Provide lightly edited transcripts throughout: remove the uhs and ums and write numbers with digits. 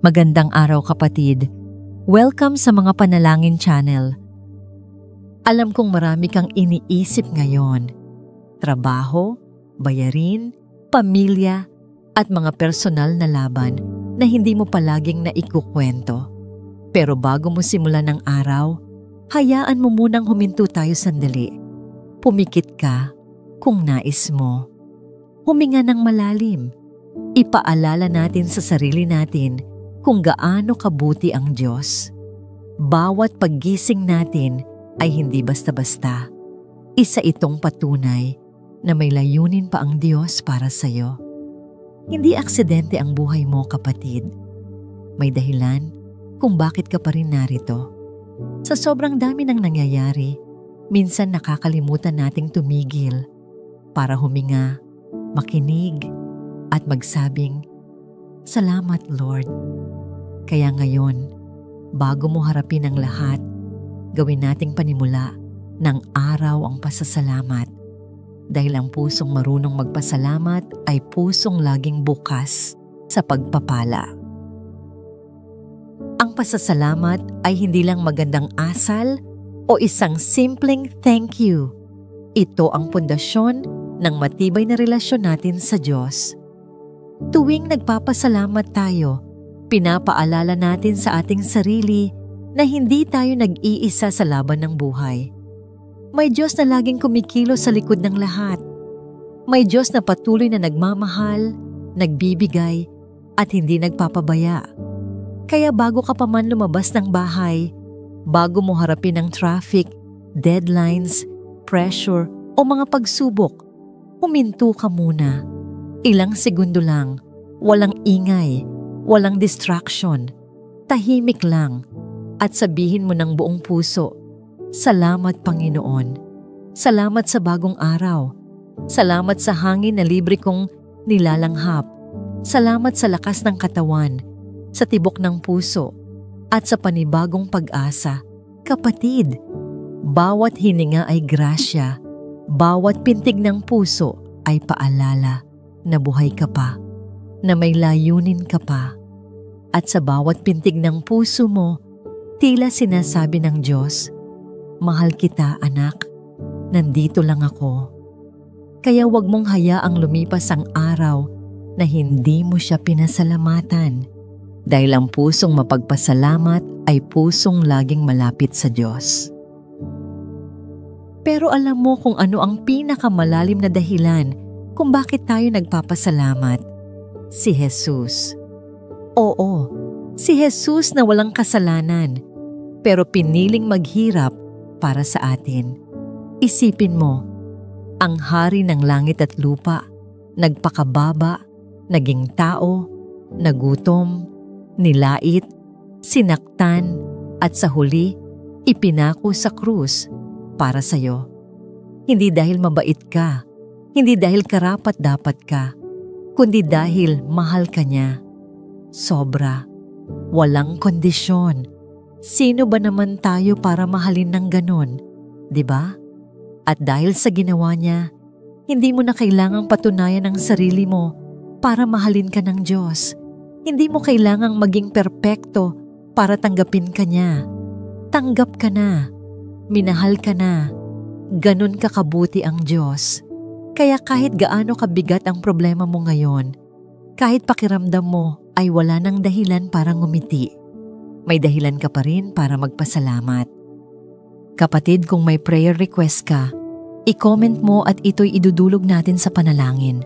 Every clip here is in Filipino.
Magandang araw kapatid. Welcome sa mga Panalangin Channel. Alam kong marami kang iniisip ngayon. Trabaho, bayarin, pamilya, at mga personal na laban na hindi mo palaging naikukwento. Pero bago mo simulan ang araw, hayaan mo munang huminto tayo sandali. Pumikit ka kung nais mo. Huminga ng malalim. Ipaalala natin sa sarili natin kung gaano kabuti ang Diyos. Bawat paggising natin ay hindi basta-basta. Isa itong patunay na may layunin pa ang Diyos para sa iyo. Hindi aksidente ang buhay mo, kapatid. May dahilan kung bakit ka pa rin narito. Sa sobrang dami ng nangyayari, minsan nakakalimutan nating tumigil para huminga, makinig, at magsabing, "Salamat, Lord." Kaya ngayon, bago mo harapin ang lahat, gawin nating panimula ng araw ang pasasalamat. Dahil ang pusong marunong magpasalamat ay pusong laging bukas sa pagpapala. Ang pasasalamat ay hindi lang magandang asal o isang simpleng thank you. Ito ang pundasyon ng matibay na relasyon natin sa Diyos. Tuwing nagpapasalamat tayo, pinapaalala natin sa ating sarili na hindi tayo nag-iisa sa laban ng buhay. May Diyos na laging kumikilos sa likod ng lahat. May Diyos na patuloy na nagmamahal, nagbibigay, at hindi nagpapabaya. Kaya bago ka pa man lumabas ng bahay, bago mo harapin ang traffic, deadlines, pressure, o mga pagsubok, huminto ka muna. Ilang segundo lang, walang ingay, walang distraction, tahimik lang, at sabihin mo ng buong puso, "Salamat, Panginoon. Salamat sa bagong araw. Salamat sa hangin na libre kong nilalanghap. Salamat sa lakas ng katawan, sa tibok ng puso, at sa panibagong pag-asa." Kapatid, bawat hininga ay grasya, bawat pintig ng puso ay paalala na buhay ka pa, na may layunin ka pa. At sa bawat pintig ng puso mo, tila sinasabi ng Diyos, "Mahal kita, anak. Nandito lang ako." Kaya huwag mong hayaang lumipas ang araw na hindi mo siya pinasalamatan. Dahil ang pusong mapagpasalamat ay pusong laging malapit sa Diyos. Pero alam mo kung ano ang pinakamalalim na dahilan kung bakit tayo nagpapasalamat? Si Jesus. Oo, si Jesus na walang kasalanan, pero piniling maghirap para sa atin. Isipin mo, ang hari ng langit at lupa, nagpakababa, naging tao, nagutom, nilait, sinaktan, at sa huli, ipinako sa krus para sa'yo. Hindi dahil mabait ka, hindi dahil karapat-dapat ka, kundi dahil mahal ka niya. Sobra. Walang kondisyon. Sino ba naman tayo para mahalin ng ganon? 'Di ba? At dahil sa ginawa niya, hindi mo na kailangang patunayan ang sarili mo para mahalin ka ng Diyos. Hindi mo kailangang maging perpekto para tanggapin ka niya. Tanggap ka na. Minahal ka na. Ganon kakabuti ang Diyos. Kaya kahit gaano kabigat ang problema mo ngayon, kahit pakiramdam mo ay wala nang dahilan para ngumiti, may dahilan ka pa rin para magpasalamat. Kapatid, kung may prayer request ka, i-comment mo at ito'y idudulog natin sa panalangin.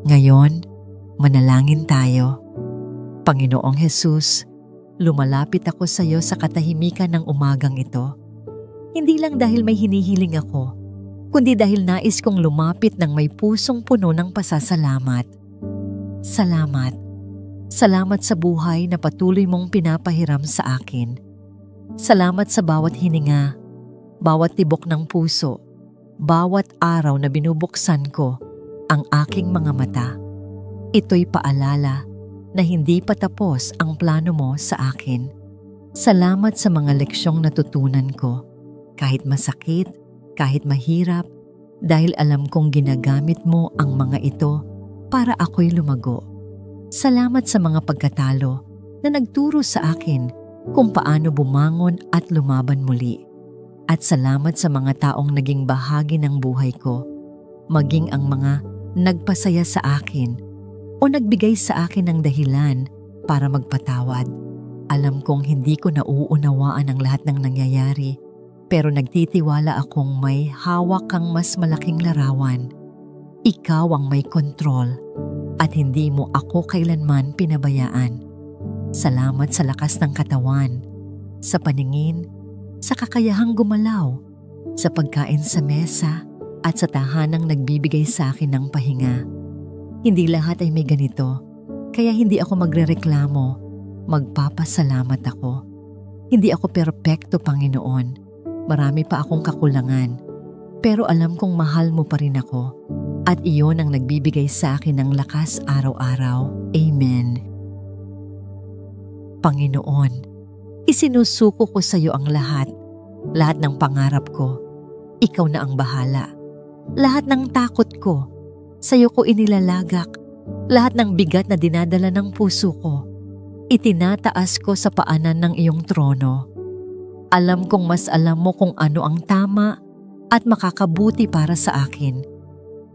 Ngayon, manalangin tayo. Panginoong Jesus, lumalapit ako sa iyo sa katahimikan ng umagang ito. Hindi lang dahil may hinihiling ako, kundi dahil nais kong lumapit ng may pusong puno ng pasasalamat. Salamat. Salamat sa buhay na patuloy mong pinapahiram sa akin. Salamat sa bawat hininga, bawat tibok ng puso, bawat araw na binubuksan ko ang aking mga mata. Ito'y paalala na hindi pa tapos ang plano mo sa akin. Salamat sa mga leksyong natutunan ko, kahit masakit, kahit mahirap, dahil alam kong ginagamit mo ang mga ito para ako'y lumago. Salamat sa mga pagkatalo na nagturo sa akin kung paano bumangon at lumaban muli. At salamat sa mga taong naging bahagi ng buhay ko, maging ang mga nagpasaya sa akin o nagbigay sa akin ng dahilan para magpatawad. Alam kong hindi ko nauunawaan ang lahat ng nangyayari, pero nagtitiwala akong may hawak kang mas malaking larawan. Ikaw ang may kontrol at hindi mo ako kailanman pinabayaan. Salamat sa lakas ng katawan, sa paningin, sa kakayahang gumalaw, sa pagkain sa mesa at sa tahanang nagbibigay sa akin ng pahinga. Hindi lahat ay may ganito, kaya hindi ako magrereklamo, magpapasalamat ako. Hindi ako perpekto, Panginoon. Marami pa akong kakulangan, pero alam kong mahal mo pa rin ako at iyon ang nagbibigay sa akin ng lakas araw-araw. Amen. Panginoon, isinusuko ko sa iyo ang lahat ng pangarap ko. Ikaw na ang bahala. Lahat ng takot ko, sa iyo ko inilalagak. Lahat ng bigat na dinadala ng puso ko, itinataas ko sa paanan ng iyong trono. Alam kong mas alam mo kung ano ang tama at makakabuti para sa akin.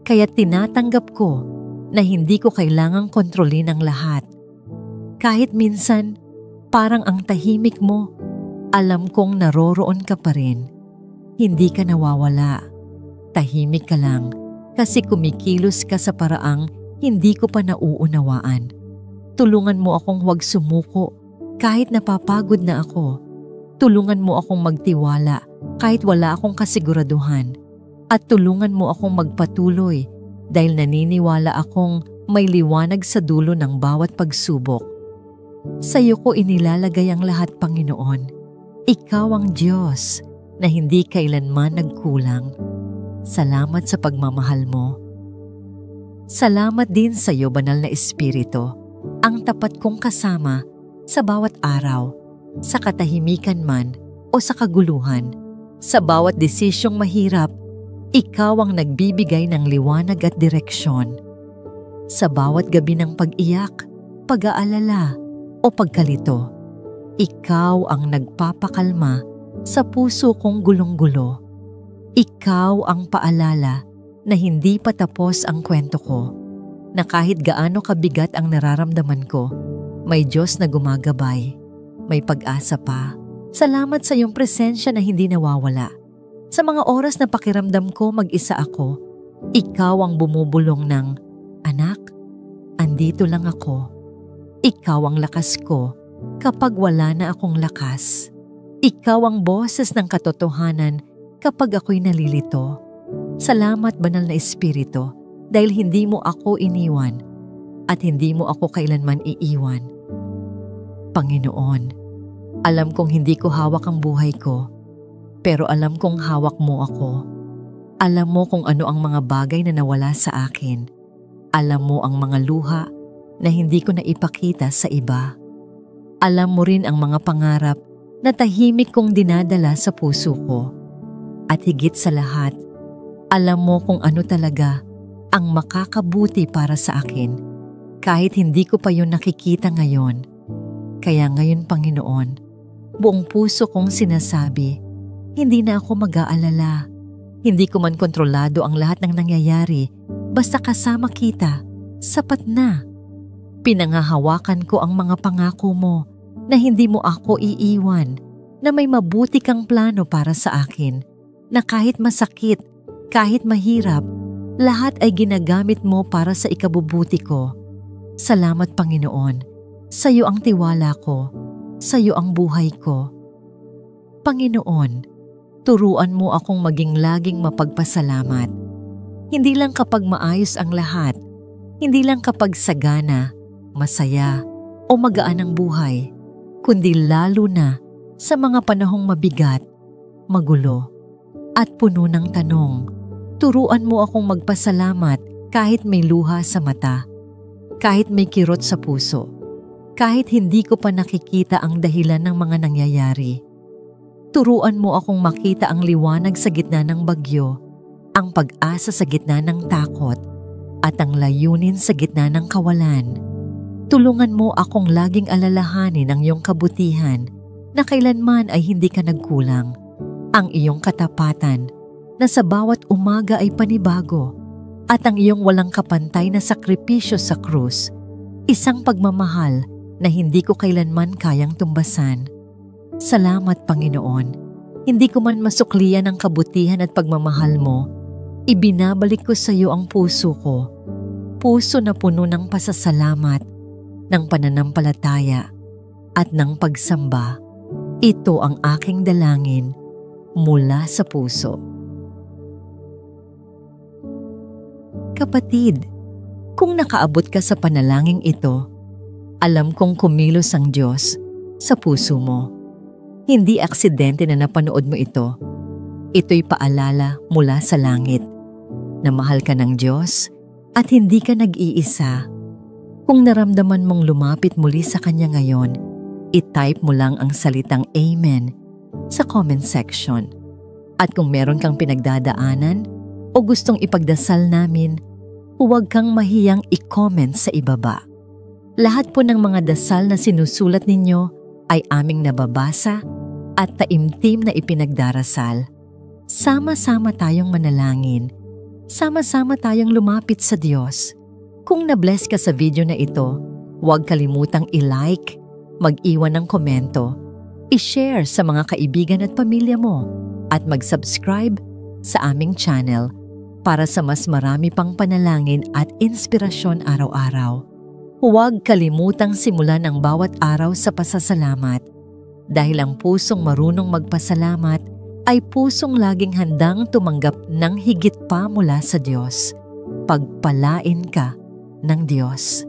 Kaya tinatanggap ko na hindi ko kailangang kontrolin ang lahat. Kahit minsan, parang ang tahimik mo, alam kong naroroon ka pa rin. Hindi ka nawawala. Tahimik ka lang kasi kumikilos ka sa paraang hindi ko pa nauunawaan. Tulungan mo akong huwag sumuko kahit napapagod na ako. Tulungan mo akong magtiwala kahit wala akong kasiguraduhan. At tulungan mo akong magpatuloy dahil naniniwala akong may liwanag sa dulo ng bawat pagsubok. Sa iyo ko inilalagay ang lahat, Panginoon. Ikaw ang Diyos na hindi kailanman nagkulang. Salamat sa pagmamahal mo. Salamat din sa iyo, Banal na Espiritu, ang tapat kong kasama sa bawat araw, sa katahimikan man o sa kaguluhan. Sa bawat desisyong mahirap, ikaw ang nagbibigay ng liwanag at direksyon. Sa bawat gabi ng pag-iyak, pag-aalala o pagkalito, ikaw ang nagpapakalma sa puso kong gulong-gulo. Ikaw ang paalala na hindi pa tapos ang kwento ko, na kahit gaano kabigat ang nararamdaman ko, may Diyos na gumagabay, may pag-asa pa. Salamat sa iyong presensya na hindi nawawala. Sa mga oras na pakiramdam ko mag-isa ako, ikaw ang bumubulong ng, "Anak, andito lang ako." Ikaw ang lakas ko kapag wala na akong lakas. Ikaw ang boses ng katotohanan kapag ako'y nalilito. Salamat, Banal na Espiritu, dahil hindi mo ako iniwan at hindi mo ako kailanman iiwan. Panginoon, alam kong hindi ko hawak ang buhay ko, pero alam kong hawak mo ako. Alam mo kung ano ang mga bagay na nawala sa akin. Alam mo ang mga luha na hindi ko naipakita sa iba. Alam mo rin ang mga pangarap na tahimik kong dinadala sa puso ko. At higit sa lahat, alam mo kung ano talaga ang makakabuti para sa akin, kahit hindi ko pa yun nakikita ngayon. Kaya ngayon, Panginoon, buong puso kong sinasabi, hindi na ako mag-aalala. Hindi ko man kontrolado ang lahat ng nangyayari, basta kasama kita, sapat na. Pinangahawakan ko ang mga pangako mo na hindi mo ako iiwan, na may mabuti kang plano para sa akin, na kahit masakit, kahit mahirap, lahat ay ginagamit mo para sa ikabubuti ko. Salamat, Panginoon. Sa iyo ang tiwala ko, sa iyo ang buhay ko. Panginoon, turuan mo akong maging laging mapagpasalamat. Hindi lang kapag maayos ang lahat, hindi lang kapag sagana, masaya o magaan ang buhay, kundi lalo na sa mga panahong mabigat, magulo, at puno ng tanong. Turuan mo akong magpasalamat kahit may luha sa mata, kahit may kirot sa puso, kahit hindi ko pa nakikita ang dahilan ng mga nangyayari. Turuan mo akong makita ang liwanag sa gitna ng bagyo, ang pag-asa sa gitna ng takot, at ang layunin sa gitna ng kawalan. Tulungan mo akong laging alalahanin ang iyong kabutihan na kailanman ay hindi ka nagkulang. Ang iyong katapatan na sa bawat umaga ay panibago at ang iyong walang kapantay na sakripisyo sa krus, isang pagmamahal na hindi ko kailanman kayang tumbasan. Salamat, Panginoon. Hindi ko man masuklian ang kabutihan at pagmamahal mo. Ibinabalik ko sa iyo ang puso ko. Puso na puno ng pasasalamat, ng pananampalataya, at ng pagsamba. Ito ang aking dalangin mula sa puso. Kapatid, kung nakaabot ka sa panalangin ito, alam kong kumilos ang Diyos sa puso mo. Hindi aksidente na napanood mo ito. Ito'y paalala mula sa langit na mahal ka ng Diyos at hindi ka nag-iisa. Kung naramdaman mong lumapit muli sa Kanya ngayon, i-type mo lang ang salitang Amen sa comment section. At kung meron kang pinagdadaanan o gustong ipagdasal namin, huwag kang mahiyang i-comment sa ibaba. Lahat po ng mga dasal na sinusulat ninyo ay aming nababasa at taimtim na ipinagdarasal. Sama-sama tayong manalangin. Sama-sama tayong lumapit sa Diyos. Kung na-bless ka sa video na ito, huwag kalimutang i-like, mag-iwan ng komento, i-share sa mga kaibigan at pamilya mo, at mag-subscribe sa aming channel para sa mas marami pang panalangin at inspirasyon araw-araw. Huwag kalimutang simulan ang bawat araw sa pasasalamat dahil ang pusong marunong magpasalamat ay pusong laging handang tumanggap ng higit pa mula sa Diyos. Pagpalain ka ng Diyos.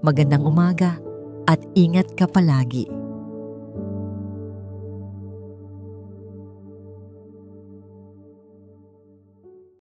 Magandang umaga at ingat ka palagi.